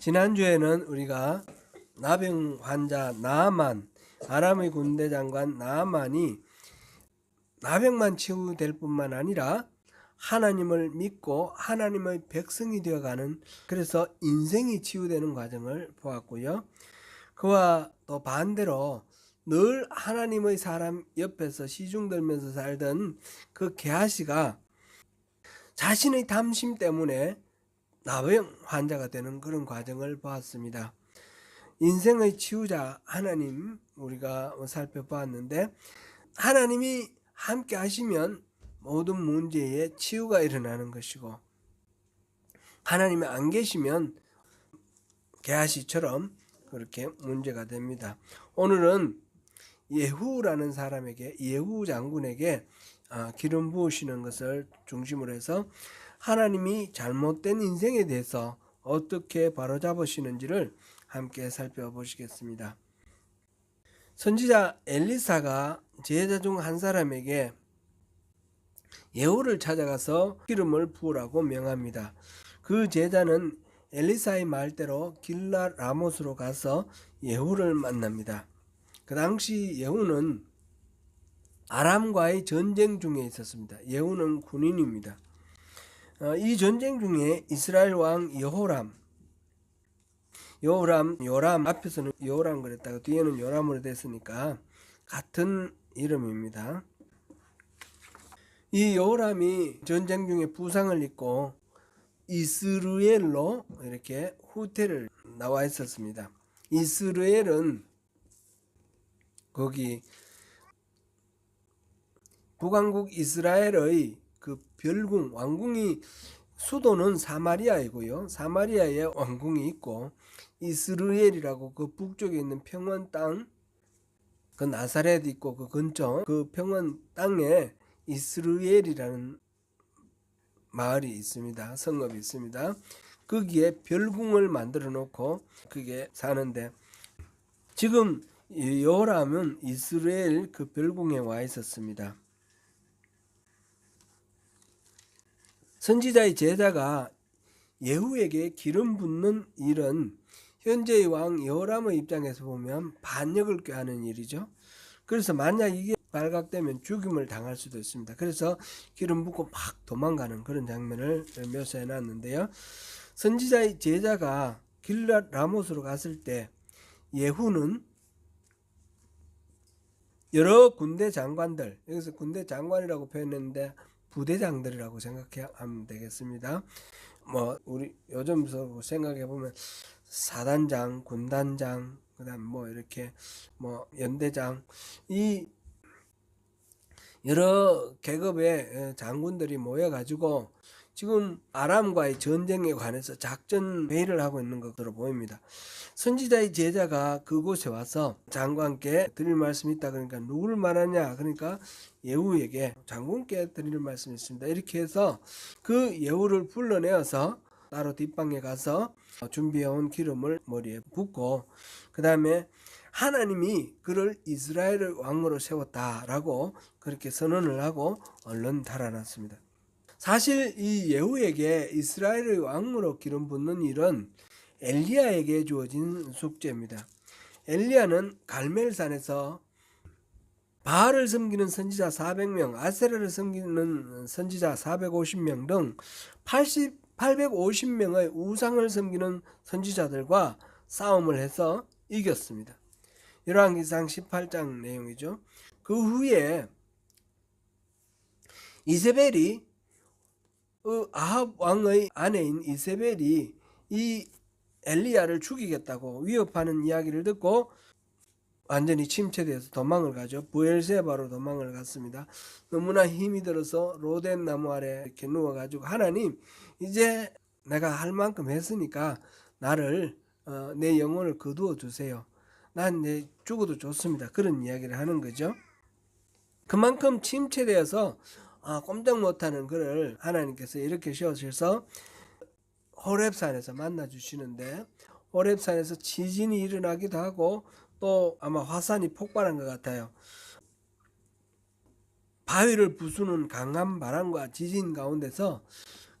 지난주에는 우리가 나병 환자 나아만, 아람의 군대 장관 나아만이 나병만 치유될 뿐만 아니라 하나님을 믿고 하나님의 백성이 되어가는, 그래서 인생이 치유되는 과정을 보았고요. 그와 또 반대로 늘 하나님의 사람 옆에서 시중들면서 살던 그 게하시가 자신의 탐심 때문에 나병 환자가 되는 그런 과정을 보았습니다. 인생의 치유자 하나님 우리가 살펴보았는데, 하나님이 함께 하시면 모든 문제에 치유가 일어나는 것이고, 하나님이 안 계시면 게하시처럼 그렇게 문제가 됩니다. 오늘은 예후라는 사람에게, 예후 장군에게 기름 부으시는 것을 중심으로 해서 하나님이 잘못된 인생에 대해서 어떻게 바로잡으시는지를 함께 살펴보시겠습니다. 선지자 엘리사가 제자 중 한 사람에게 예후를 찾아가서 기름을 부으라고 명합니다. 그 제자는 엘리사의 말대로 길랏 라못으로 가서 예후를 만납니다. 그 당시 예후는 아람과의 전쟁 중에 있었습니다. 예후는 군인입니다. 이 전쟁 중에 이스라엘 왕 요람 앞에서는 여호람 그랬다가 뒤에는 요람으로 됐으니까 같은 이름입니다. 이 여호람이 전쟁 중에 부상을 입고 이스르엘로 이렇게 후퇴를 나와 있었습니다. 이스르엘은 거기 북왕국 이스라엘의 그 별궁, 왕궁이, 수도는 사마리아이고요. 사마리아에 왕궁이 있고, 이스르엘이라고 그 북쪽에 있는 평원 땅, 그 나사렛 있고 그 근처 그 평원 땅에 이스르엘이라는 마을이 있습니다. 성읍이 있습니다. 거기에 별궁을 만들어 놓고 거기에 사는데, 지금 여호람은 이스라엘 그 별궁에 와 있었습니다. 선지자의 제자가 예후에게 기름 붓는 일은 현재의 왕 여호람의 입장에서 보면 반역을 꾀하는 일이죠. 그래서 만약 이게 발각되면 죽임을 당할 수도 있습니다. 그래서 기름 붓고 막 도망가는 그런 장면을 묘사해 놨는데요. 선지자의 제자가 길랏 라못으로 갔을 때 예후는 여러 군대 장관들, 여기서 군대 장관이라고 표현했는데 부대장들이라고 생각하면 되겠습니다. 우리 요즘 생각해 보면 사단장, 군단장, 그다음 이렇게 연대장, 이 여러 계급의 장군들이 모여가지고 지금 아람과의 전쟁에 관해서 작전 회의를 하고 있는 것으로 보입니다. 선지자의 제자가 그곳에 와서 장관께 드릴 말씀이 있다. 그러니까 누구를 말하냐? 그러니까 예후에게 장군께 드릴 말씀이 있습니다. 이렇게 해서 그 예후를 불러내어서 따로 뒷방에 가서 준비해온 기름을 머리에 붓고, 그 다음에 하나님이 그를 이스라엘의 왕으로 세웠다라고 그렇게 선언을 하고 얼른 달아났습니다. 사실 이 예후에게 이스라엘의 왕으로 기름 붓는 일은 엘리야에게 주어진 숙제입니다. 엘리야는 갈멜산에서 바알을 섬기는 선지자 400명, 아세라를 섬기는 선지자 450명 등 850명의 우상을 섬기는 선지자들과 싸움을 해서 이겼습니다. 열왕기상 18장 내용이죠. 그 후에 이세벨이 아합 왕의 아내인 이세벨이 이 엘리야를 죽이겠다고 위협하는 이야기를 듣고 완전히 침체돼서 도망을 가죠. 브엘세바로 도망을 갔습니다. 너무나 힘이 들어서 로덴 나무 아래 이렇게 누워가지고, 하나님 이제 내가 할 만큼 했으니까 나를 내 영혼을 거두어 주세요. 난 내 죽어도 좋습니다. 그런 이야기를 하는 거죠. 그만큼 침체되어서 꼼짝 못하는 그를 하나님께서 이렇게 세우셔서 호렙산에서 만나 주시는데, 호렙산에서 지진이 일어나기도 하고 또 아마 화산이 폭발한 것 같아요. 바위를 부수는 강한 바람과 지진 가운데서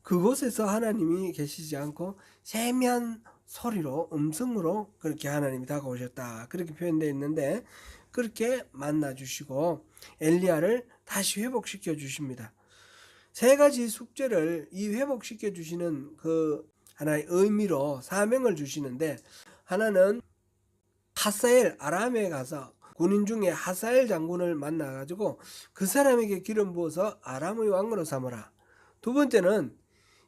그곳에서 하나님이 계시지 않고 세미한 소리로 음성으로 그렇게 하나님이 다가오셨다. 그렇게 표현되어 있는데 그렇게 만나 주시고 엘리야를 다시 회복시켜 주십니다. 세 가지 숙제를 이 회복시켜 주시는 그 하나의 의미로 사명을 주시는데, 하나는 하사엘, 아람에 가서 군인 중에 하사엘 장군을 만나가지고 그 사람에게 기름 부어서 아람의 왕으로 삼으라. 두 번째는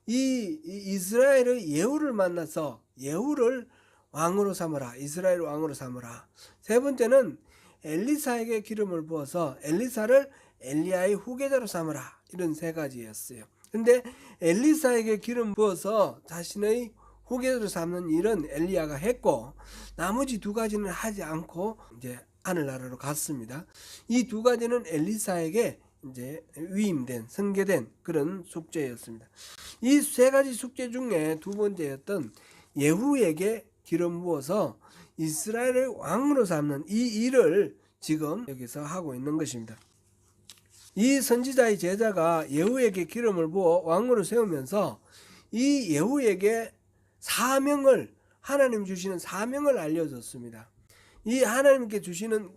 이 이스라엘의 예후를 만나서 예후를 왕으로 삼으라. 이스라엘 왕으로 삼으라. 세 번째는 엘리사에게 기름을 부어서 엘리사를 엘리야의 후계자로 삼으라. 이런 세 가지였어요. 근데 엘리사에게 기름 부어서 자신의 후계자로 삼는 일은 엘리야가 했고, 나머지 두 가지는 하지 않고 이제 하늘나라로 갔습니다. 이 두 가지는 엘리사에게 이제 위임된, 선계된 그런 숙제였습니다. 이 세 가지 숙제 중에 두 번째였던 예후에게 기름 부어서 이스라엘의 왕으로 삼는 이 일을 지금 여기서 하고 있는 것입니다. 이 선지자의 제자가 예후에게 기름을 부어 왕으로 세우면서 이 예후에게 사명을, 하나님 주시는 사명을 알려줬습니다. 이 하나님께 주시는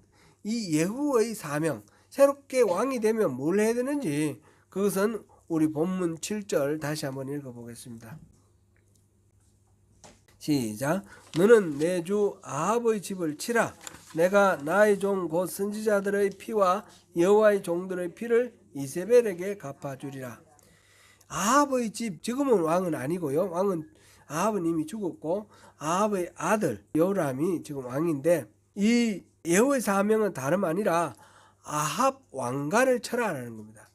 이 예후의 사명, 새롭게 왕이 되면 뭘 해야 되는지, 그것은 우리 본문 7절 다시 한번 읽어보겠습니다. 시작. 너는 내 주 아합의 집을 치라. 내가 나의 종 곧 선지자들의 피와 여호와의 종들의 피를 이세벨에게 갚아주리라. 아합의 집, 지금은 왕은 아니고요. 왕은 아합은 이미 죽었고 아합의 아들 요람이 지금 왕인데, 이 예후의 사명은 다름 아니라 아합 왕가를 철하라는 겁니다.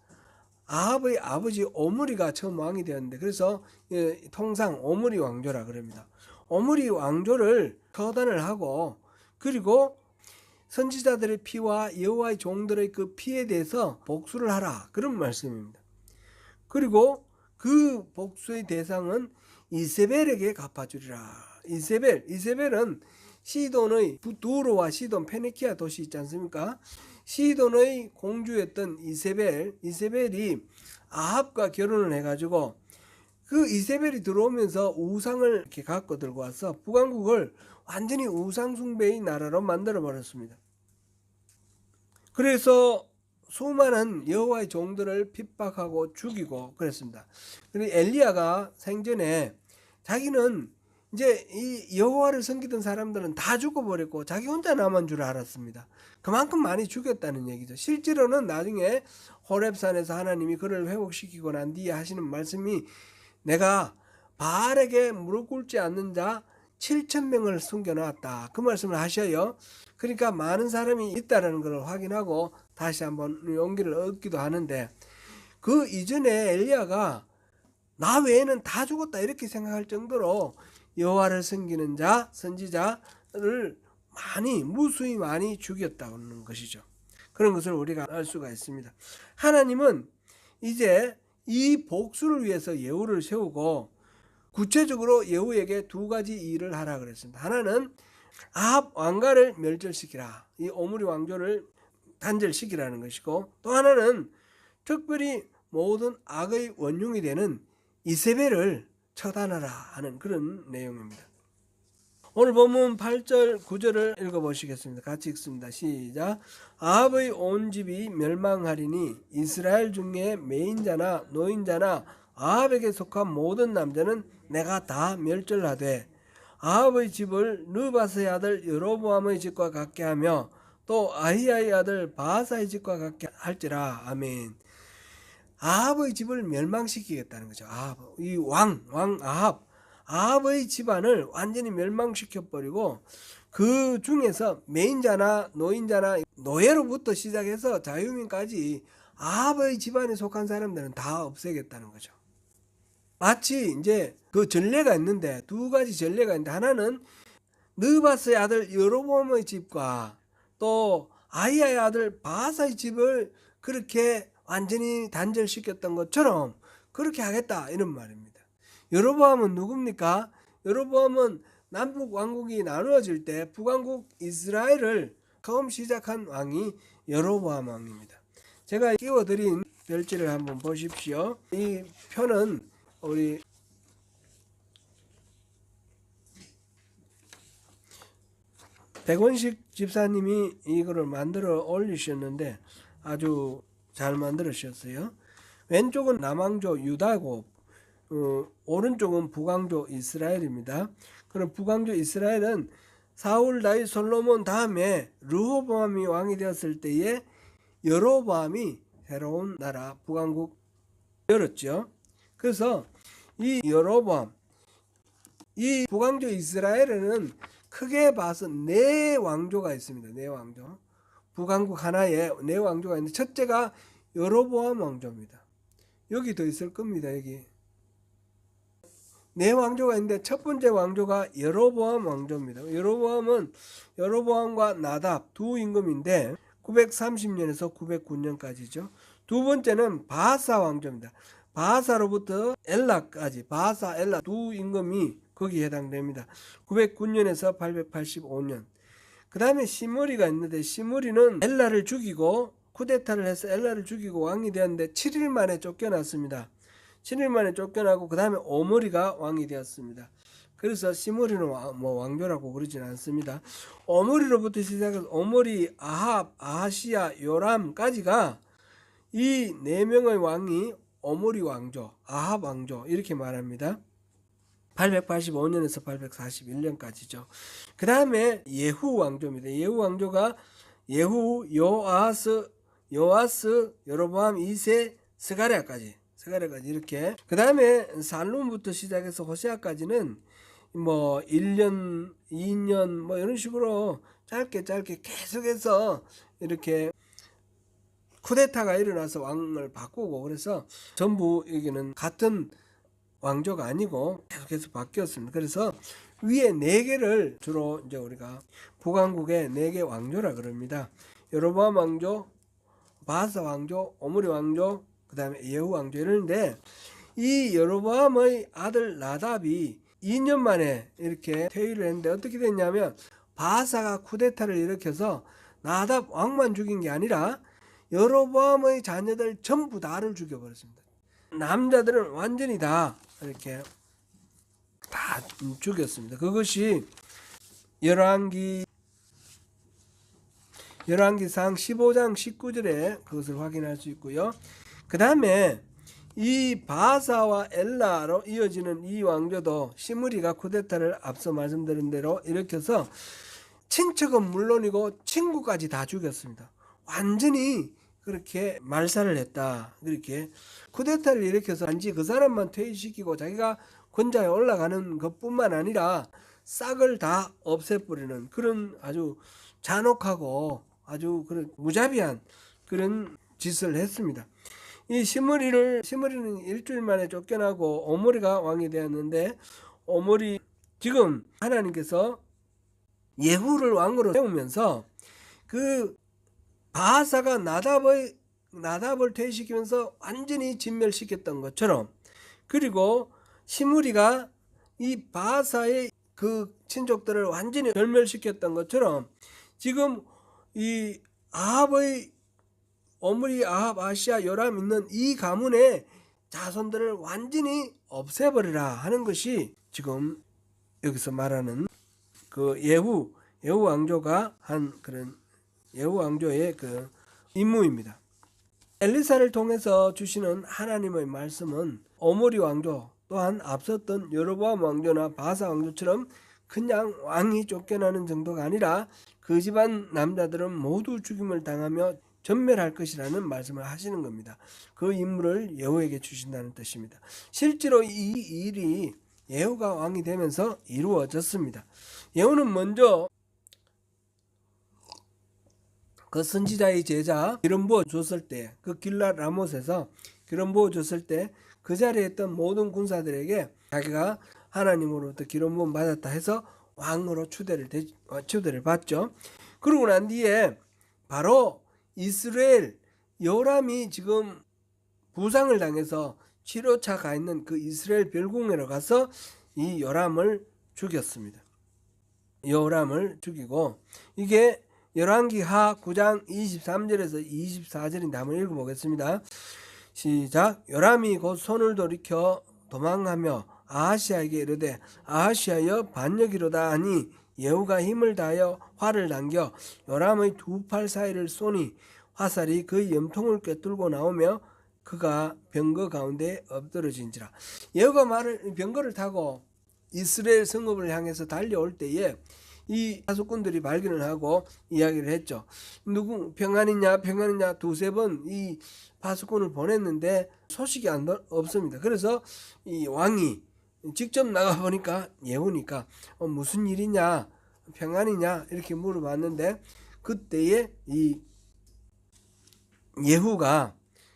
아합의 아버지 오므리가 처음 왕이 되었는데, 그래서 통상 오므리 왕조라 그럽니다. 오므리 왕조를 처단을 하고, 그리고 선지자들의 피와 여호와의 종들의 그 피에 대해서 복수를 하라, 그런 말씀입니다. 그리고 그 복수의 대상은 이세벨에게 갚아주리라. 이세벨은 시돈의 두로와 시돈 페니키아 도시 있지 않습니까? 시돈의 공주였던 이세벨이 아합과 결혼을 해가지고, 그 이세벨이 들어오면서 우상을 이렇게 갖고 들고 와서 북왕국을 완전히 우상숭배의 나라로 만들어 버렸습니다. 그래서 수많은 여호와의 종들을 핍박하고 죽이고 그랬습니다. 그리고 엘리야가 생전에 자기는 이제 이 여호와를 섬기던 사람들은 다 죽어버렸고 자기 혼자 남은 줄 알았습니다. 그만큼 많이 죽였다는 얘기죠. 실제로는 나중에 호렙산에서 하나님이 그를 회복시키고 난 뒤에 하시는 말씀이, 내가 바알에게 무릎 꿇지 않는 자 7,000명을 숨겨놨다, 그 말씀을 하셔요. 그러니까 많은 사람이 있다는 걸 확인하고 다시 한번 용기를 얻기도 하는데, 그 이전에 엘리야가 나 외에는 다 죽었다 이렇게 생각할 정도로 여호와를 섬기는 자, 선지자를 무수히 많이 죽였다는 것이죠. 그런 것을 우리가 알 수가 있습니다. 하나님은 이제 이 복수를 위해서 예후를 세우고, 구체적으로 예후에게 두 가지 일을 하라 그랬습니다. 하나는 아합 왕가를 멸절시키라, 이 오므리 왕조를 단절시키라는 것이고, 또 하나는 특별히 모든 악의 원흉이 되는 이세벨을 처단하라 하는 그런 내용입니다. 오늘 본문 8절 9절을 읽어보시겠습니다. 같이 읽습니다. 시작. 아합의 온 집이 멸망하리니 이스라엘 중에 매인자나 노인자나 아합에게 속한 모든 남자는 내가 다 멸절하되, 아합의 집을 느바스의 아들 여로보암의 집과 같게 하며 또 아히야의 아들 바하사의 집과 같게 할지라. 아멘. 아합의 집을 멸망시키겠다는 거죠. 이 왕 아합의 집안을 완전히 멸망시켜버리고, 그 중에서 매인자나 노인자나 노예로부터 시작해서 자유민까지 아합의 집안에 속한 사람들은 다 없애겠다는 거죠. 마치 이제 그 전례가 있는데, 두 가지 전례가 있는데, 하나는 느바스의 아들 여로보암의 집과 또 아히야의 아들 바하사의 집을 그렇게 완전히 단절시켰던 것처럼 그렇게 하겠다, 이런 말입니다. 여로보암은 누굽니까? 여로보암은 남북 왕국이 나누어질 때 북왕국 이스라엘을 처음 시작한 왕이 여로보암 왕입니다. 제가 끼워드린 별지를 한번 보십시오. 이 표는 우리 백원식 집사님이 이거를 만들어 올리셨는데 아주 잘 만들으셨어요. 왼쪽은 남왕조 유다고 오른쪽은 북왕조 이스라엘입니다. 그럼 북왕조 이스라엘은 사울, 다윗, 솔로몬 다음에 르호보암이 왕이 되었을 때에 여로보암이 새로운 나라 북왕국 열었죠. 그래서 이 여로보암, 이 북왕조 이스라엘에는 크게 봐서 네 왕조가 있습니다. 네 왕조. 북왕국 하나에 네 왕조가 있는데 첫째가 여로보암 왕조입니다. 여기 더 있을 겁니다. 여기 네 왕조가 있는데 첫 번째 왕조가 여로보암 왕조입니다. 여로보암은 여로보암과 나답 두 임금인데 930년에서 909년까지죠. 두 번째는 바하사 왕조입니다. 바하사로부터 엘라까지 바하사, 엘라 두 임금이 거기에 해당됩니다. 909년에서 885년. 그 다음에 시므리가 있는데 시므리는 엘라를 죽이고 쿠데타를 해서 엘라를 죽이고 왕이 되었는데 7일 만에 쫓겨났습니다. 7일 만에 쫓겨나고 그 다음에 오므리가 왕이 되었습니다. 그래서 시므리는 왕조라고 그러진 않습니다. 오므리로부터 시작해서 오므리, 아합, 아하시야, 요람까지가 이 네 명의 왕이 오므리 왕조, 아합 왕조 이렇게 말합니다. 885년에서 841년까지죠. 그 다음에 예후 왕조입니다. 예후 왕조가 예후, 요아스, 여로보암 2세, 스가랴까지 이렇게. 그 다음에 살룸부터 시작해서 호세아까지는 1년, 2년 이런 식으로 짧게 계속해서 이렇게 쿠데타가 일어나서 왕을 바꾸고 그래서 전부 여기는 같은 왕조가 아니고 계속해서 바뀌었습니다. 그래서 위에 4개를 주로 이제 우리가 북왕국의 4개 왕조라 그럽니다. 여로보암 왕조, 바하사 왕조, 오므리 왕조, 그 다음에 예후 왕조 이러는데 이 여로보암의 아들 나답이 2년 만에 이렇게 퇴위를 했는데 어떻게 됐냐면 바하사가 쿠데타를 일으켜서 나답 왕만 죽인 게 아니라 여로보암의 자녀들 전부 다를 죽여버렸습니다. 남자들은 완전히 다 이렇게 다 죽였습니다. 그것이 열왕기상 15장 19절에 그것을 확인할 수 있고요. 그 다음에 이 바하사와 엘라로 이어지는 이 왕조도 시므리가 쿠데타를 앞서 말씀드린 대로 일으켜서 친척은 물론이고 친구까지 다 죽였습니다. 완전히 그렇게 말살을 했다. 그렇게 쿠데타를 일으켜서 단지 그 사람만 퇴위시키고 자기가 권좌에 올라가는 것뿐만 아니라 싹을 다 없애버리는 그런 아주 잔혹하고 아주 그런 무자비한 그런 짓을 했습니다. 이 시므리는 일주일 만에 쫓겨나고 오므리가 왕이 되었는데 오므리 지금 하나님께서 예후를 왕으로 세우면서 그 바하사가 나답을 퇴시키면서 완전히 진멸시켰던 것처럼 그리고 시므리가 이 바하사의 그 친족들을 완전히 멸멸시켰던 것처럼 지금 이 아합의 오므리, 아합, 아시야, 요람 있는 이 가문의 자손들을 완전히 없애버리라 하는 것이 지금 여기서 말하는 그 예후 왕조가 한 그런 예후 왕조의 그 임무입니다. 엘리사를 통해서 주시는 하나님의 말씀은 오므리 왕조 또한 앞섰던 여로보암 왕조나 바하사 왕조처럼 그냥 왕이 쫓겨나는 정도가 아니라 그 집안 남자들은 모두 죽임을 당하며 전멸할 것이라는 말씀을 하시는 겁니다. 그 임무를 예후에게 주신다는 뜻입니다. 실제로 이 일이 예후가 왕이 되면서 이루어졌습니다. 예후는 먼저 그 선지자의 제자 기름 부어 줬을 때 그 길랏 라못에서 기름 부어 줬을 때 그 자리에 있던 모든 군사들에게 자기가 하나님으로부터 기름 부음 받았다 해서 왕으로 추대를 받죠. 그러고 난 뒤에 바로 이스라엘 요람이 지금 부상을 당해서 치료차 가 있는 그 이스라엘 별궁으로 가서 이 요람을 죽였습니다. 요람을 죽이고 이게 열왕기하 9장 23절에서 24절인데 한번 읽어보겠습니다. 시작. 요람이 곧 손을 돌이켜 도망하며 아하시아에게 이르되 아하시아여 반역이로다 하니 예후가 힘을 다하여 활을 당겨 요람의 두 팔 사이를 쏘니 화살이 그의 염통을 꿰뚫고 나오며 그가 병거 가운데 엎드러진지라. 예후가 병거를 타고 이스라엘 성읍을 향해서 달려올 때에 이 파수꾼들이 발견을 하고 이야기를 했죠. 누구 평안이냐 두세 번 이 파수꾼을 보냈는데 소식이 없습니다. 그래서 이 왕이 직접 나가 보니까 예후니까 무슨 일이냐 평안이냐 이렇게 물어봤는데 그때에 이 예후가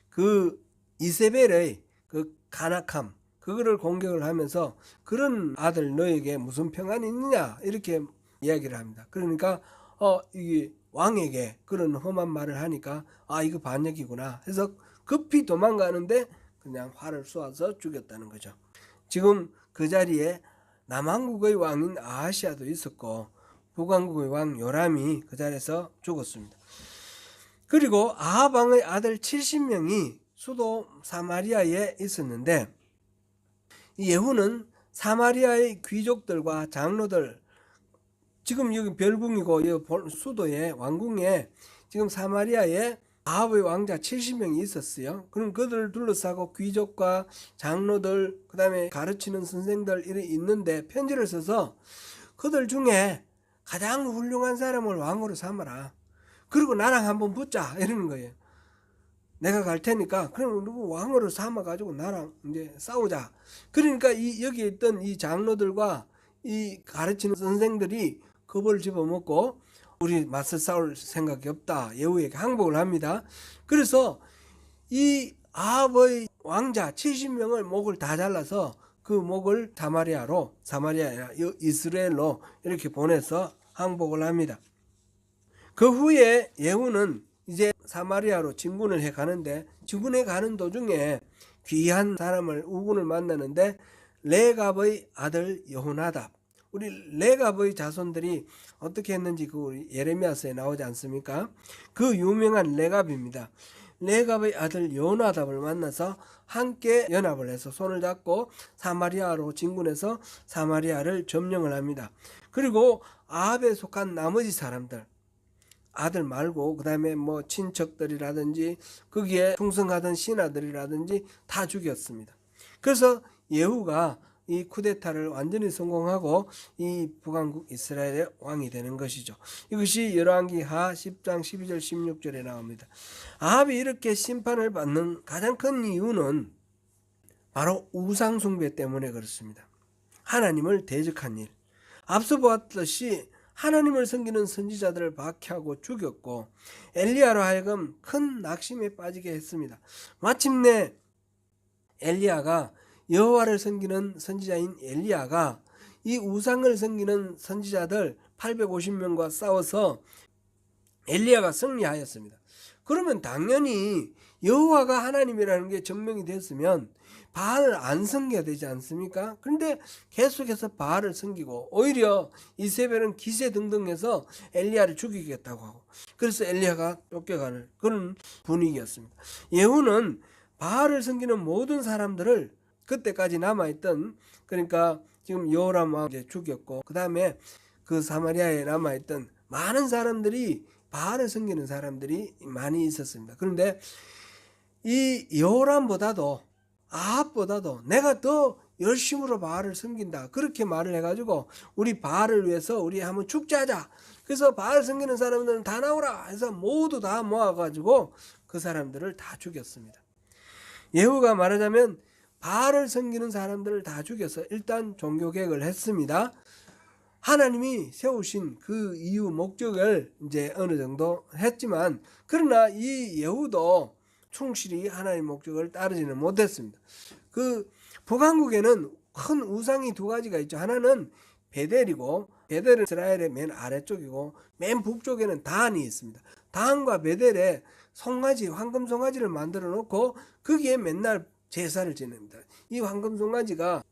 그 이세벨의 그 간악함 그거를 공격을 하면서 그런 아들 너에게 무슨 평안이 있느냐 이렇게 이야기를 합니다. 그러니까 이게 왕에게 그런 험한 말을 하니까 이거 반역이구나 해서 급히 도망가는데 그냥 활을 쏘아서 죽였다는 거죠. 지금 그 자리에 남한국의 왕인 아하시아도 있었고 북왕국의 왕 요람이 그 자리에서 죽었습니다. 그리고 아합 왕의 아들 70명이 수도 사마리아에 있었는데 이 예후는 사마리아의 귀족들과 장로들 지금 여기 별궁이고 여기 수도에 왕궁에 지금 사마리아에 아합의 왕자 70명이 있었어요. 그럼 그들을 둘러싸고 귀족과 장로들 그 다음에 가르치는 선생들 이렇게 있는데 편지를 써서 그들 중에 가장 훌륭한 사람을 왕으로 삼아라. 그리고 나랑 한번 붙자 이러는 거예요. 내가 갈 테니까 그럼 누구 왕으로 삼아가지고 나랑 이제 싸우자. 그러니까 여기에 있던 이 장로들과 이 가르치는 선생들이 겁을 집어먹고 우리 맞서 싸울 생각이 없다. 예후에게 항복을 합니다. 그래서 이 아합의 왕자 70명을 목을 다 잘라서 그 목을 사마리아 이스라엘로 이렇게 보내서 항복을 합니다. 그 후에 예후는 이제 사마리아로 진군을 해 가는데 진군해 가는 도중에 귀한 사람을 우군을 만나는데 레갑의 아들 여호나답 우리 레갑의 자손들이 어떻게 했는지 그 예레미야서에 나오지 않습니까? 그 유명한 레갑입니다. 레갑의 아들 여호나답을 만나서 함께 연합을 해서 손을 잡고 사마리아로 진군해서 사마리아를 점령을 합니다. 그리고 아합에 속한 나머지 사람들 아들 말고 그 다음에 뭐 친척들이라든지 거기에 충성하던 신하들이라든지 다 죽였습니다. 그래서 예후가 이 쿠데타를 완전히 성공하고 이 북왕국 이스라엘의 왕이 되는 것이죠. 이것이 열왕기하 10장 12절 16절에 나옵니다. 아합이 이렇게 심판을 받는 가장 큰 이유는 바로 우상숭배 때문에 그렇습니다. 하나님을 대적한 일. 앞서 보았듯이 하나님을 섬기는 선지자들을 박해하고 죽였고 엘리야로 하여금 큰 낙심에 빠지게 했습니다. 마침내 엘리야가 여호와를 섬기는 선지자인 엘리야가 이 우상을 섬기는 선지자들 850명과 싸워서 엘리야가 승리하였습니다. 그러면 당연히 여호와가 하나님이라는 게 증명이 됐으면 바알을 안 섬겨야 되지 않습니까? 그런데 계속해서 바알을 섬기고 오히려 이세벨은 기세등등해서 엘리야를 죽이겠다고 하고 그래서 엘리야가 쫓겨가는 그런 분위기였습니다. 예후는 바알을 섬기는 모든 사람들을 그때까지 남아있던 그러니까 지금 여호람 왕 이제 죽였고 그 다음에 그 사마리아에 남아있던 많은 사람들이 바알을 섬기는 사람들이 많이 있었습니다. 그런데 이 여호람보다도 아합보다도 내가 더 열심으로 바알을 섬긴다 그렇게 말을 해가지고 우리 바알을 위해서 우리 한번 축제하자. 그래서 바알 섬기는 사람들은 다 나오라 해서 모두 다 모아가지고 그 사람들을 다 죽였습니다. 예후가 말하자면 바알을 섬기는 사람들을 다 죽여서 일단 종교개혁을 했습니다. 하나님이 세우신 그 이유 목적을 이제 어느 정도 했지만 그러나 이 예후도 충실히 하나님의 목적을 따르지는 못했습니다. 그 북왕국에는 큰 우상이 두 가지가 있죠. 하나는 베델이고 베델은 이스라엘의 맨 아래쪽이고 맨 북쪽에는 단이 있습니다. 단과 베델에 송아지 황금 송아지를 만들어 놓고 거기에 맨날 제사를 지냅니다. 이 황금 송아지가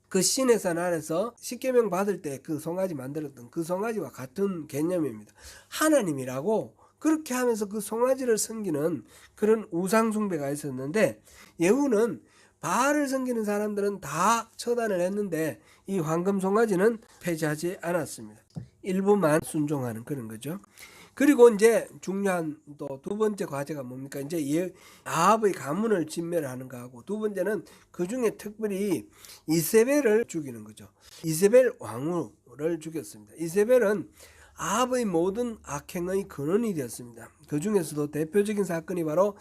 그 시내산 아래서 십계명 받을 때 그 송아지 만들었던 그 송아지와 같은 개념입니다. 하나님이라고 그렇게 하면서 그 송아지를 섬기는 그런 우상 숭배가 있었는데 예후는 바알을 섬기는 사람들은 다 처단을 했는데 이 황금 송아지는 폐지하지 않았습니다. 일부만 순종하는 그런 거죠. 그리고 이제 중요한 또 두 번째 과제가 뭡니까? 이제 아합의 가문을 진멸하는 거하고, 두 번째는 그 중에 특별히 이세벨을 죽이는 거죠. 이세벨 왕후를 죽였습니다. 이세벨은 아합의 모든 악행의 근원이 되었습니다. 그 중에서도 대표적인 사건이 바로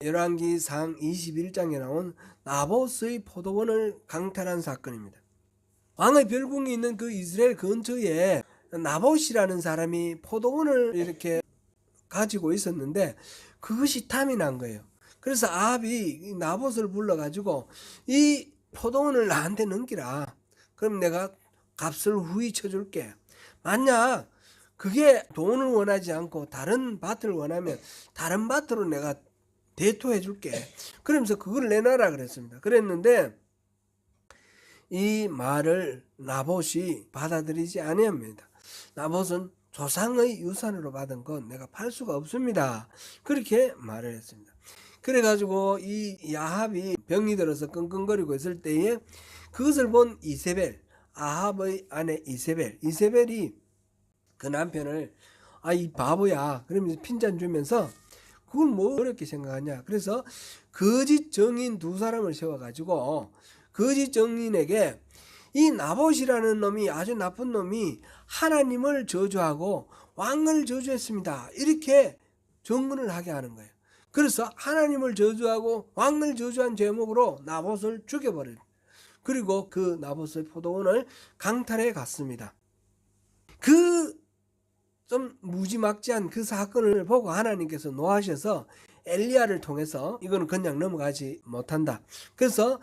열왕기상 21장에 나온 나봇의 포도원을 강탈한 사건입니다. 왕의 별궁이 있는 그 이스라엘 근처에 나봇이라는 사람이 포도원을 이렇게 가지고 있었는데 그것이 탐이 난 거예요. 그래서 아합이 나봇을 불러가지고 이 포도원을 나한테 넘기라. 그럼 내가 값을 후히 쳐줄게. 만약 그게 돈을 원하지 않고 다른 밭을 원하면 다른 밭으로 내가 대토해 줄게. 그러면서 그걸 내놔라 그랬습니다. 그랬는데 이 말을 나봇이 받아들이지 아니합니다. 나봇은 조상의 유산으로 받은 건 내가 팔 수가 없습니다. 그렇게 말을 했습니다. 그래가지고 이 아합이 병이 들어서 끙끙거리고 있을 때에 그것을 본 이세벨, 아합의 아내 이세벨이 그 남편을 이 바보야 그러면서 핀잔 주면서 그걸 뭐 어렵게 생각하냐. 그래서 거짓 정인 두 사람을 세워가지고 거짓 정인에게 이 나봇이라는 놈이, 아주 나쁜 놈이 하나님을 저주하고 왕을 저주했습니다. 이렇게 정문을 하게 하는 거예요. 그래서 하나님을 저주하고 왕을 저주한 제목으로 나봇을 죽여버려요. 그리고 그 나봇의 포도원을 강탈해 갔습니다. 그 좀 무지막지한 그 사건을 보고 하나님께서 노하셔서 엘리야를 통해서 이거는 그냥 넘어가지 못한다. 그래서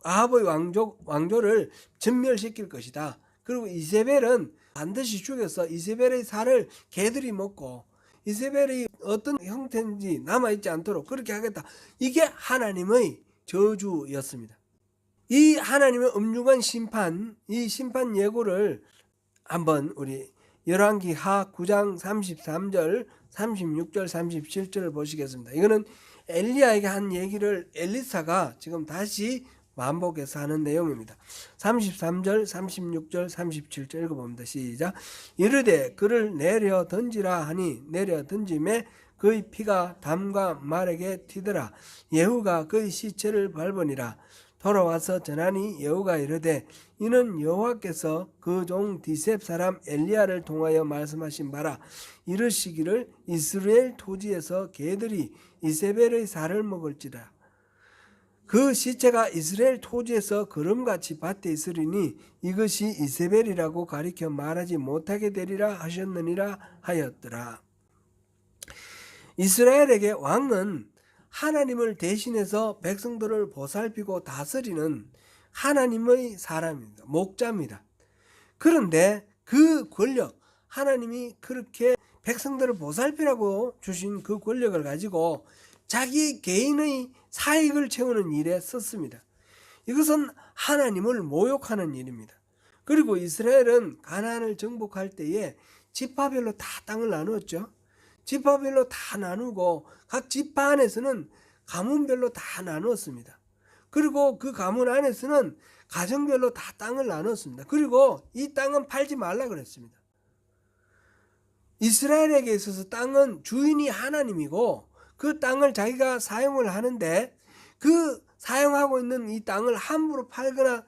아합의 왕조를 전멸시킬 것이다. 그리고 이세벨은 반드시 죽여서 이세벨의 살을 개들이 먹고 이세벨이 어떤 형태인지 남아있지 않도록 그렇게 하겠다. 이게 하나님의 저주였습니다. 이 하나님의 엄중한 심판, 이 심판 예고를 한번 우리 열왕기하 9장 33절, 36절, 37절을 보시겠습니다. 이거는 엘리야에게 한 얘기를 엘리사가 지금 다시 반복해서 하는 내용입니다. 33절, 36절, 37절 읽어봅니다. 시작. 이르되 그를 내려 던지라 하니 내려 던짐에 그의 피가 담과 말에게 튀더라. 예후가 그의 시체를 밟으니라. 돌아와서 전하니 예후가 이르되 이는 여호와께서 그 종 디셉 사람 엘리야를 통하여 말씀하신 바라. 이르시기를 이스라엘 토지에서 개들이 이세벨의 살을 먹을지라. 그 시체가 이스라엘 토지에서 거름같이 밭에 있으리니 이것이 이세벨이라고 가리켜 말하지 못하게 되리라 하셨느니라 하였더라. 이스라엘에게 왕은 하나님을 대신해서 백성들을 보살피고 다스리는 하나님의 사람입니다. 목자입니다. 그런데 그 권력, 하나님이 그렇게 백성들을 보살피라고 주신 그 권력을 가지고 자기 개인의 사익을 채우는 일에 썼습니다. 이것은 하나님을 모욕하는 일입니다. 그리고 이스라엘은 가나안을 정복할 때에 지파별로 다 땅을 나누었죠. 지파별로 다 나누고 각 지파 안에서는 가문별로 다 나누었습니다. 그리고 그 가문 안에서는 가정별로 다 땅을 나눴습니다. 그리고 이 땅은 팔지 말라 그랬습니다. 이스라엘에게 있어서 땅은 주인이 하나님이고 그 땅을 자기가 사용을 하는데 그 사용하고 있는 이 땅을 함부로 팔거나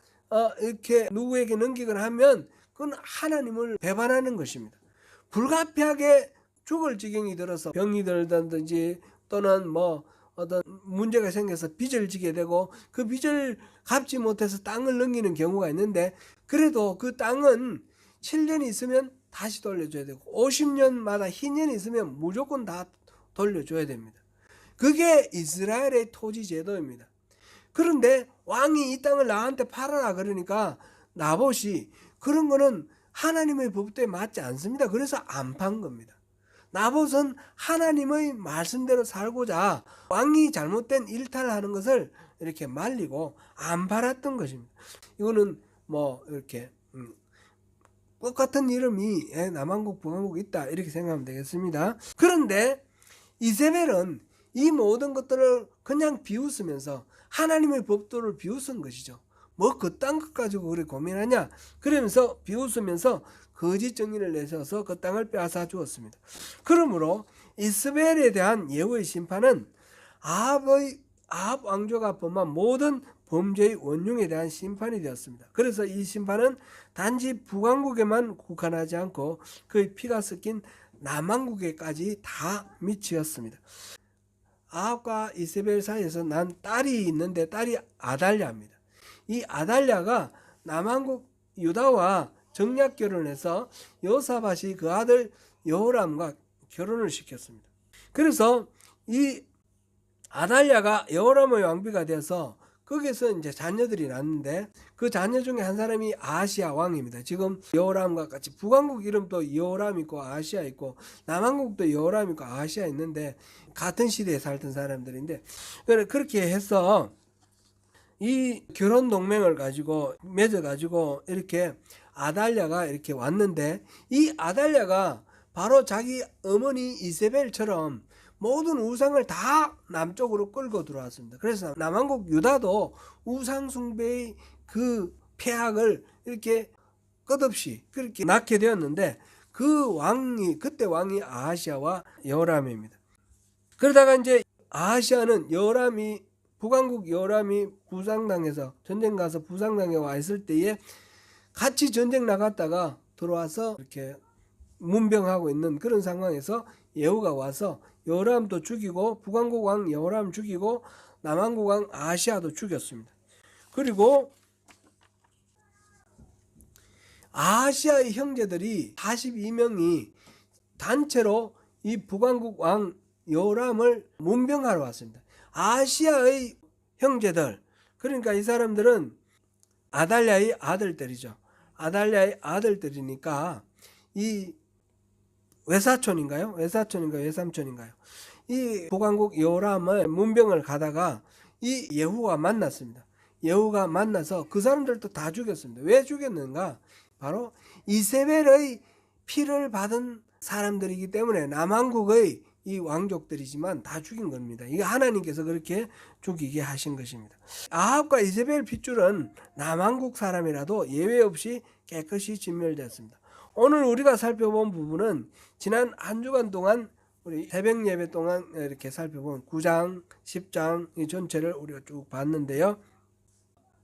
이렇게 누구에게 넘기거나 하면 그건 하나님을 배반하는 것입니다. 불가피하게 죽을 지경이 들어서 병이 들든지 또는 뭐 어떤 문제가 생겨서 빚을 지게 되고 그 빚을 갚지 못해서 땅을 넘기는 경우가 있는데 그래도 그 땅은 7년이 있으면 다시 돌려줘야 되고 50년마다 희년이 있으면 무조건 다 돌려줘야 됩니다. 그게 이스라엘의 토지 제도입니다. 그런데 왕이 이 땅을 나한테 팔아라 그러니까 나봇이 그런 거는 하나님의 법도에 맞지 않습니다. 그래서 안 판 겁니다. 나봇은 하나님의 말씀대로 살고자 왕이 잘못된 일탈하는 것을 이렇게 말리고 안 팔았던 것입니다. 이거는 뭐 이렇게 똑같은 이름이 남한국 북한국 있다 이렇게 생각하면 되겠습니다. 그런데 이세벨은 이 모든 것들을 그냥 비웃으면서 하나님의 법도를 비웃은 것이죠. 뭐 그딴 것 가지고 그래 고민하냐, 그러면서 비웃으면서 거짓 정의를 내세워서 그 땅을 빼앗아 주었습니다. 그러므로 이스라엘에 대한 예후의 심판은 아합 왕조가 범한 모든 범죄의 원흉에 대한 심판이 되었습니다. 그래서 이 심판은 단지 북왕국에만 국한하지 않고 그의 피가 섞인 남왕국에까지 다 미치었습니다. 아합과 이세벨 사이에서 난 딸이 있는데 딸이 아달랴입니다. 이 아달랴가 남왕국 유다와 정략 결혼해서 여호사밧이 그 아들 여호람과 결혼을 시켰습니다. 그래서 이 아달랴가 여호람의 왕비가 되어서 거기서 이제 자녀들이 났는데 그 자녀 중에 한 사람이 아하시아 왕입니다. 지금 여호람과 같이 북왕국 이름도 여호람 있고 아하시아 있고 남왕국도 여호람 있고 아하시아 있는데 같은 시대에 살던 사람들인데, 그렇게 해서 이 결혼 동맹을 가지고 맺어 가지고 이렇게 아달랴가 이렇게 왔는데, 이 아달랴가 바로 자기 어머니 이세벨처럼 모든 우상을 다 남쪽으로 끌고 들어왔습니다. 그래서 남왕국 유다도 우상 숭배의 그 폐악을 이렇게 끝없이 그렇게 낳게 되었는데, 그때 왕이 아하시아와 여호람입니다. 그러다가 이제 아하시아는 북왕국 여호람이 부상당해서 전쟁 가서 부상당해 와 있을 때에 같이 전쟁 나갔다가 들어와서 이렇게 문병하고 있는 그런 상황에서 예후가 와서 여호람도 죽이고 북왕국 왕 여호람 죽이고 남왕국 왕 아하시아도 죽였습니다. 그리고 아하시아의 형제들이 42명이 단체로 이 북왕국 왕 여호람을 문병하러 왔습니다. 아하시아의 형제들, 그러니까 이 사람들은 아달랴의 아들들이죠. 아달랴의 아들들이니까 이 외삼촌인가요? 이 북왕국 여호람을 문병을 가다가 이 예후가 만났습니다. 예후가 만나서 그 사람들도 다 죽였습니다. 왜 죽였는가? 바로 이세벨의 피를 받은 사람들이기 때문에 남왕국의 이 왕족들이지만 다 죽인 겁니다. 이게 하나님께서 그렇게 죽이게 하신 것입니다. 아합과 이세벨 핏줄은 남왕국 사람이라도 예외 없이 깨끗이 진멸되었습니다. 오늘 우리가 살펴본 부분은 지난 한 주간 동안 우리 새벽 예배 동안 이렇게 살펴본 9장, 10장 이 전체를 우리가 쭉 봤는데요.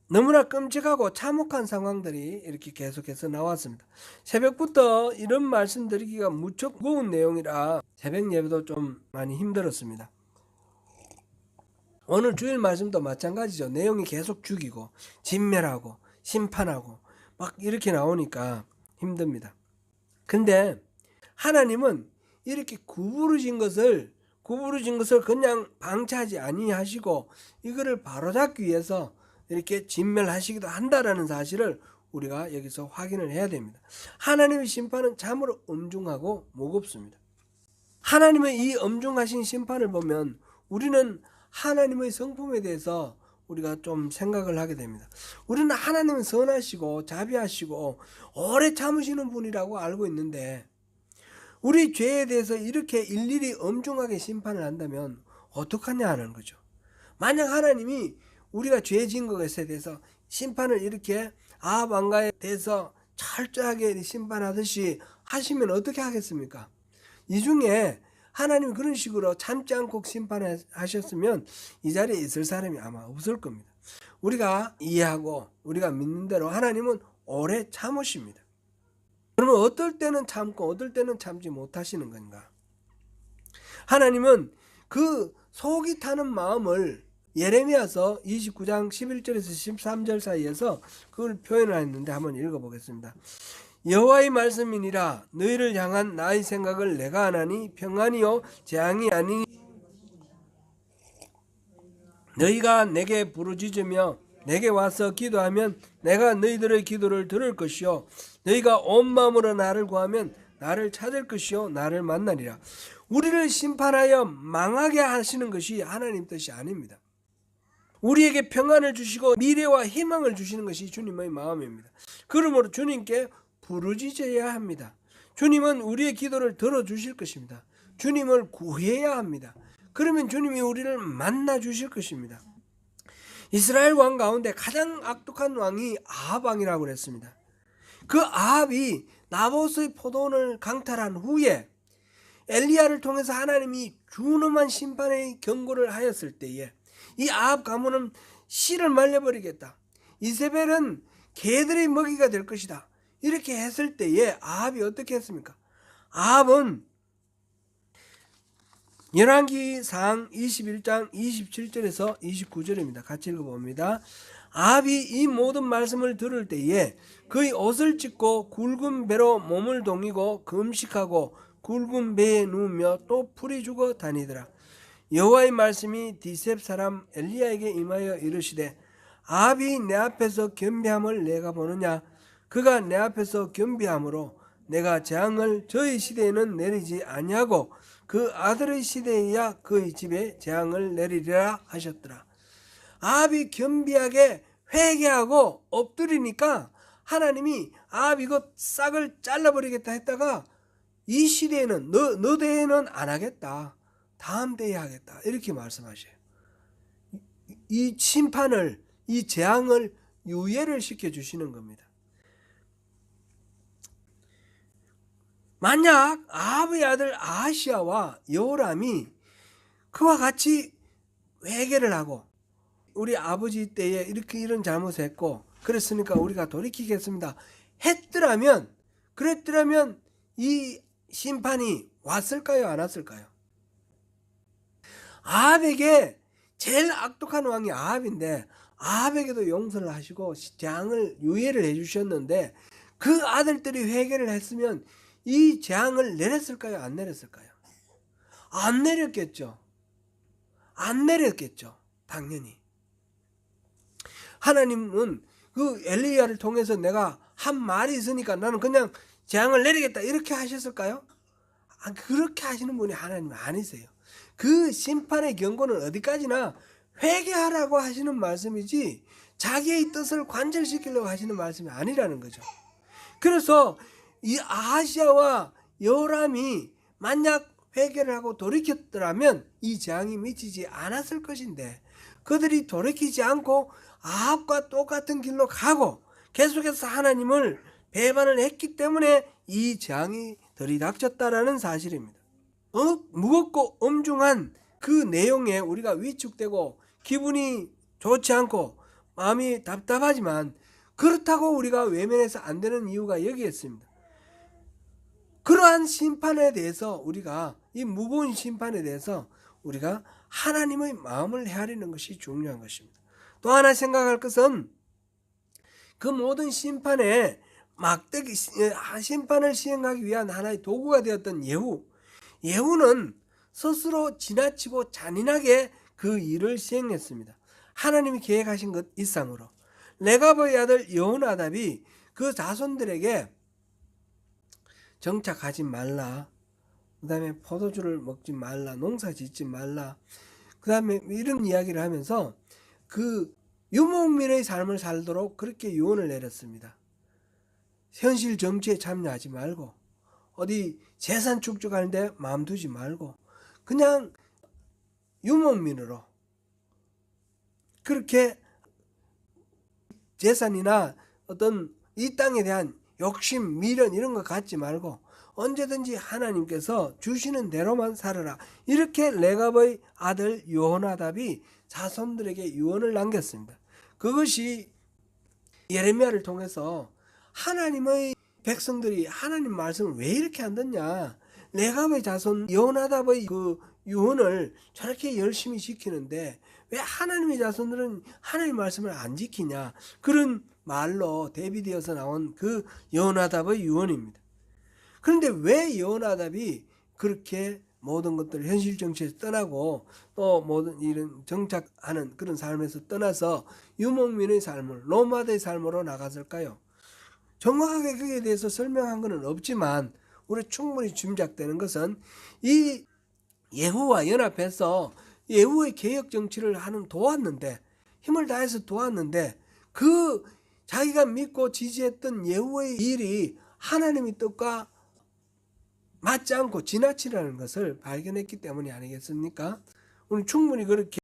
너무나 끔찍하고 참혹한 상황들이 이렇게 계속해서 나왔습니다. 새벽부터 이런 말씀 드리기가 무척 무거운 내용이라 새벽 예배도 좀 많이 힘들었습니다. 오늘 주일 말씀도 마찬가지죠. 내용이 계속 죽이고 진멸하고 심판하고 막 이렇게 나오니까 힘듭니다. 근데 하나님은 이렇게 구부러진 것을 그냥 방치하지 아니하시고 이거를 바로잡기 위해서 이렇게 진멸하시기도 한다라는 사실을 우리가 여기서 확인을 해야 됩니다. 하나님의 심판은 참으로 엄중하고 무겁습니다. 하나님의 이 엄중하신 심판을 보면 우리는 하나님의 성품에 대해서 우리가 좀 생각을 하게 됩니다. 우리는 하나님은 선하시고 자비하시고 오래 참으시는 분이라고 알고 있는데 우리 죄에 대해서 이렇게 일일이 엄중하게 심판을 한다면 어떡하냐 하는 거죠. 만약 하나님이 우리가 죄 지은 것에 대해서 심판을 이렇게 아합 왕가에 대해서 철저하게 심판하듯이 하시면 어떻게 하겠습니까? 이 중에 하나님이 그런 식으로 참지 않고 심판하셨으면 이 자리에 있을 사람이 아마 없을 겁니다. 우리가 이해하고 우리가 믿는 대로 하나님은 오래 참으십니다. 그러면 어떨 때는 참고 어떨 때는 참지 못하시는 건가? 하나님은 그 속이 타는 마음을 예레미야서 29장 11절에서 13절 사이에서 그걸 표현을 했는데 한번 읽어보겠습니다. 여호와의 말씀이니라 너희를 향한 나의 생각을 내가 아나니 평안이요 재앙이 아니니 너희가 내게 부르짖으며 내게 와서 기도하면 내가 너희들의 기도를 들을 것이요 너희가 온 마음으로 나를 구하면 나를 찾을 것이요 나를 만나리라. 우리를 심판하여 망하게 하시는 것이 하나님 뜻이 아닙니다. 우리에게 평안을 주시고 미래와 희망을 주시는 것이 주님의 마음입니다. 그러므로 주님께 부르짖어야 합니다. 주님은 우리의 기도를 들어주실 것입니다. 주님을 구해야 합니다. 그러면 주님이 우리를 만나 주실 것입니다. 이스라엘 왕 가운데 가장 악독한 왕이 아합 왕이라고 그랬습니다. 그 아합이 나봇의 포도원을 강탈한 후에 엘리야를 통해서 하나님이 준엄한 심판의 경고를 하였을 때에 이 아합 가문은 씨를 말려버리겠다. 이세벨은 개들의 먹이가 될 것이다. 이렇게 했을 때에 아합이 어떻게 했습니까? 아합은 열왕기상 21장 27절에서 29절입니다. 같이 읽어봅니다. 아합이 이 모든 말씀을 들을 때에 그의 옷을 찢고 굵은 배로 몸을 동이고 금식하고 굵은 배에 누우며 또 풀이 죽어 다니더라. 여호와의 말씀이 디셉 사람 엘리야에게 임하여 이르시되 아합이 내 앞에서 겸비함을 내가 보느냐? 그가 내 앞에서 겸비함으로 내가 재앙을 저의 시대에는 내리지 아니하고 그 아들의 시대에야 그의 집에 재앙을 내리리라 하셨더라. 아합이 겸비하게 회개하고 엎드리니까 하나님이 아합 이거 싹을 잘라버리겠다 했다가 이 시대에는 너 대에는 안 하겠다. 다음 대에 하겠다. 이렇게 말씀하셔요. 이 심판을, 이 재앙을 유예를 시켜주시는 겁니다. 만약 아합의 아들 아하시야와 여호람이 그와 같이 회개를 하고 우리 아버지 때에 이렇게 이런 잘못을 했고 그랬으니까 우리가 돌이키겠습니다 그랬더라면 이 심판이 왔을까요? 안 왔을까요? 아합에게 제일 악독한 왕이 아합인데 아합에게도 용서를 하시고 재앙을 유예를 해주셨는데 그 아들들이 회개를 했으면 이 재앙을 내렸을까요? 안 내렸을까요? 안 내렸겠죠. 안 내렸겠죠. 당연히. 하나님은 그 엘리야를 통해서 내가 한 말이 있으니까 나는 그냥 재앙을 내리겠다 이렇게 하셨을까요? 그렇게 하시는 분이 하나님 아니세요. 그 심판의 경고는 어디까지나 회개하라고 하시는 말씀이지 자기의 뜻을 관철시키려고 하시는 말씀이 아니라는 거죠. 그래서 이 아하시야와 여호람이 만약 회개를 하고 돌이켰더라면 이 재앙이 미치지 않았을 것인데 그들이 돌이키지 않고 아합과 똑같은 길로 가고 계속해서 하나님을 배반을 했기 때문에 이 재앙이 들이닥쳤다라는 사실입니다. 무겁고 엄중한 그 내용에 우리가 위축되고 기분이 좋지 않고 마음이 답답하지만 그렇다고 우리가 외면해서 안 되는 이유가 여기에 있습니다. 그러한 심판에 대해서 우리가 이 무거운 심판에 대해서 우리가 하나님의 마음을 헤아리는 것이 중요한 것입니다. 또 하나 생각할 것은 그 모든 심판에 막대기 심판을 시행하기 위한 하나의 도구가 되었던 예후는 스스로 지나치고 잔인하게 그 일을 시행했습니다. 하나님이 계획하신 것 이상으로 레가브의 아들 여호나답이 그 자손들에게 정착하지 말라, 그 다음에 포도주를 먹지 말라, 농사 짓지 말라, 그 다음에 이런 이야기를 하면서 그 유목민의 삶을 살도록 그렇게 유언을 내렸습니다. 현실 정치에 참여하지 말고 어디 재산 축적하는데 마음 두지 말고 그냥 유목민으로 그렇게 재산이나 어떤 이 땅에 대한 욕심, 미련 이런 거 갖지 말고 언제든지 하나님께서 주시는 대로만 살아라. 이렇게 레갑의 아들 여호나답이 자손들에게 유언을 남겼습니다. 그것이 예레미야를 통해서 하나님의 백성들이 하나님 말씀을 왜 이렇게 안 듣냐, 레갑의 자손 여호나답의 그 유언을 저렇게 열심히 지키는데 왜 하나님의 자손들은 하나님 말씀을 안 지키냐, 그런 말로 대비되어서 나온 그 여호나답의 유언입니다. 그런데 왜 여호나답이 그렇게 모든 것들을 현실 정치에서 떠나고 또 모든 이런 정착하는 그런 삶에서 떠나서 유목민의 삶을, 노마드의 삶으로 나갔을까요? 정확하게 그에 대해서 설명한 것은 없지만 우리 충분히 짐작되는 것은 이 예후와 연합해서 예후의 개혁 정치를 도왔는데, 힘을 다해서 도왔는데 그 자기가 믿고 지지했던 예후의 일이 하나님의 뜻과 맞지 않고 지나치라는 것을 발견했기 때문이 아니겠습니까? 우리 충분히 그렇게